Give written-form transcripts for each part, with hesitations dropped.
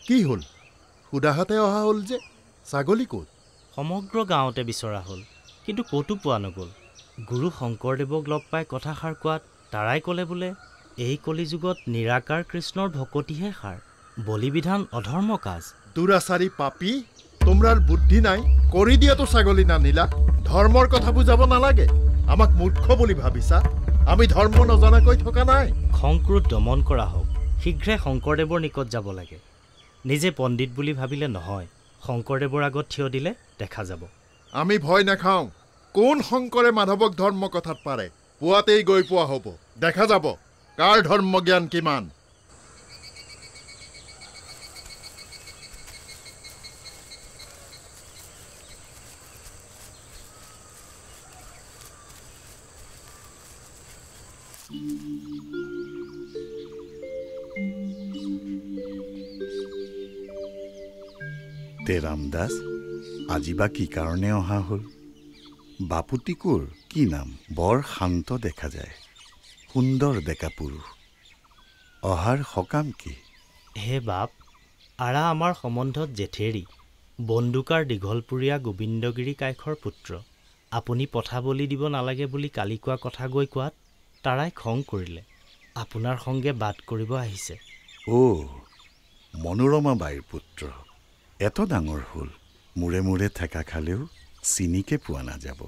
কি হ'ল? সুদাহাতে অহা হ'ল যে, ছাগলী ক'ত? সমগ্ৰ গাঁৱতে বিচৰা হ'ল, কিন্তু ক'তো পোৱা নগ'ল। গুৰু শংকৰদেৱক লগ পাই কথাষাৰ কোৱাত তাৰাই ক'লে বোলে এই কলিযুগত নিৰাকাৰ কৃষ্ণৰ ভকতিহে সাৰ, বলিবিধান অধৰ্ম কাজ। দুৰাচাৰী পাপী, তোমৰাৰ বুদ্ধি নাই, কৰি দিয়াতো ছাগলী নানিলা। ধৰ্মৰ কথা বুজাব নালাগে। আমাক মূৰ্খ বুলি ভাবিছা? আমি ধৰ্ম নজনাকৈ থকা নাই। খংক্ৰোধ দমন কৰা হওক, শীঘ্ৰে শংকৰদেৱৰ নিকট যাব লাগে। নিজে পণ্ডিত বুলি ভাবিলে নহয়, শংকৰদেৱৰ আগত থিয় দিলে দেখা যাব। আমি ভয় নাখাওঁ। কোন শংকৰে মাধৱক ধৰ্ম কথাত পাৰে? পুৱাতেই গৈ পোৱা হ'ব, দেখা যাব কাৰ ধৰ্ম জ্ঞান কিমান। ৰামদাস, আজি বা কি কাৰণে অহা হ'ল? বাপুতিকোৰ কি নাম? বৰ শান্ত দেখা যায়, সুন্দৰ ডেকা পুৰুষ। অহাৰ সকাম কি? হে বাপ, আৰা আমাৰ সম্বন্ধত জেঠেৰি, বন্দুকাৰ দীঘলপুৰীয়া গোবিন্দগিৰি কাইখৰ পুত্ৰ। আপুনি পঠা বলি দিব নালাগে বুলি কালি কোৱা কথা গৈ কোৱাত তাৰাই খং কৰিলে। আপোনাৰ সংগে বাট কৰিব আহিছে। মনোৰমা বাইৰ পুত্ৰ। এত ডাঙৰ হ'ল, মূৰে মূৰে ঠেকা খালেও চিনিকে পোৱা নাযাব।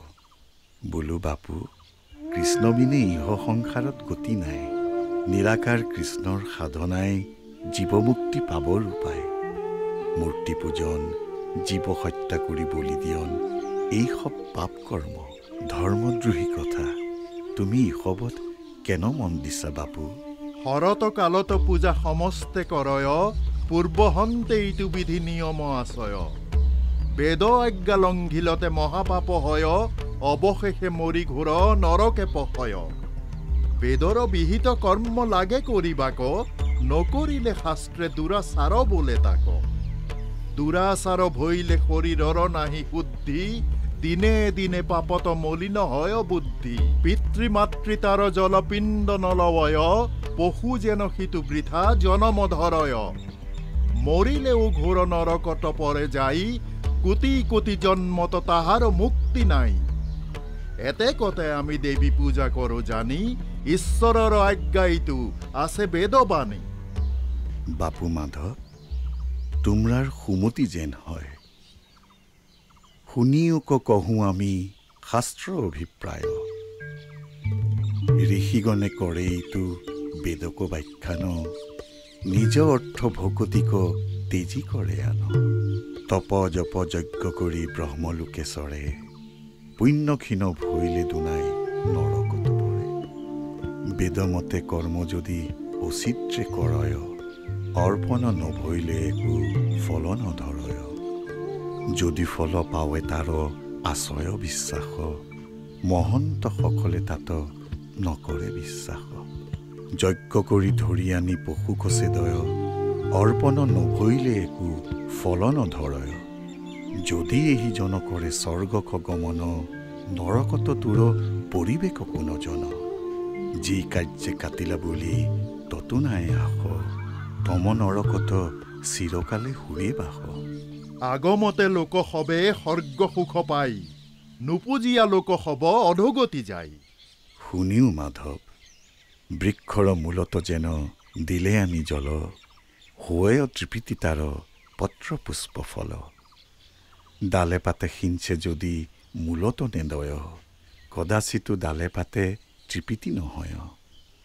বোলো বাপু, কৃষ্ণ বিনে ইহ সংসাৰত গতি নাই। নিৰাকাৰ কৃষ্ণৰ সাধনাই জীৱমুক্তি পাবৰ উপায়। মূৰ্তি পূজন, জীৱ হত্যা কৰি বলি দিয়ন, এই সব পাপ কৰ্ম, ধৰ্মদ্ৰোহী কথা। তুমি ইসবত কেন মন দিছা বাপু? শৰত কালত পূজা সমস্তে কৰয়, পূৰ্বহন্তে ইটো বিধি নিয়ম আচয়। বেদ আজ্ঞা লংঘিলতে মহাপাপ হয়, অৱশেষে মৰি ঘূৰ নৰকে পহয়। বেদৰ বিহিত কৰ্ম লাগে কৰিবাক, নকৰিলে শাস্ত্ৰে দুৰাচাৰ বোলে তাক। দুৰাচাৰ ভৈলে শৰীৰৰ নাহি শুদ্ধি, দিনে দিনে পাপত মলিন হয় বুদ্ধি। পিতৃ মাতৃতাৰ জলপিণ্ড নলৱয়, পশু যেন সিটো বৃথা জনম ধৰয়। মৰিলেও ঘোৰ নৰকত পৰে যাই, কোটি কোটি জন্মত তাহাৰ মুক্তি নাই। এতে কতে আমি দেৱী পূজা কৰো জানি, ঈশ্বৰৰ আজ্ঞাইটো আছে বেদবাণী। বাপু মাধৱ, তোমৰাৰ সুমতি যেন হয়। শুনিওক কহোঁ আমি শাস্ত্ৰ অভিপ্ৰায়। ঋষিগণে কৰে এইটো বেদক ব্যাখ্যান, নিজ অৰ্থ ভকতিক তেজি কৰে আন। তপ জপ যজ্ঞ কৰি ব্ৰহ্মলোকে চৰে, পুণ্যক্ষীণ ভৈলে দুনাই নৰকত পৰে। বেদমতে কৰ্ম যদি অচিত্ৰে কৰয়, অৰ্পণ নভৈলে একো ফল নধৰয়। যদি ফল পাৱে তাৰ আশয় বিশ্বাস, মহন্ত সকলে তাত নকৰে বিশ্বাস। যজ্ঞ কৰি ধৰি আনি পশু কচেদয়, অৰ্পণ নভৈলে একো ফল নধৰয়। যদি এহি জন কৰে স্বৰ্গক গমন, নৰকত দূৰ পৰিবেক কোন জন। যি কাৰ্যে কাটিলা বুলি ততো নাই আস, তম নৰকত চিৰকালে সুৰে বাস। আগমতে লোক সবে স্বৰ্গ সুখ পাই, নুপুজীয়া লোক হব অধোগতি যায়। শুনিও মাধৱ, বৃক্ষৰ মূলত যেন দিলে আনি জল, হোৱে তৃপ্তি তাৰ পত্ৰ পুষ্প ফল। ডালে পাতে সিঞ্চে যদি মূলত নেদয়, কদাচিতো ডালে পাতে তৃপ্তি নহয়।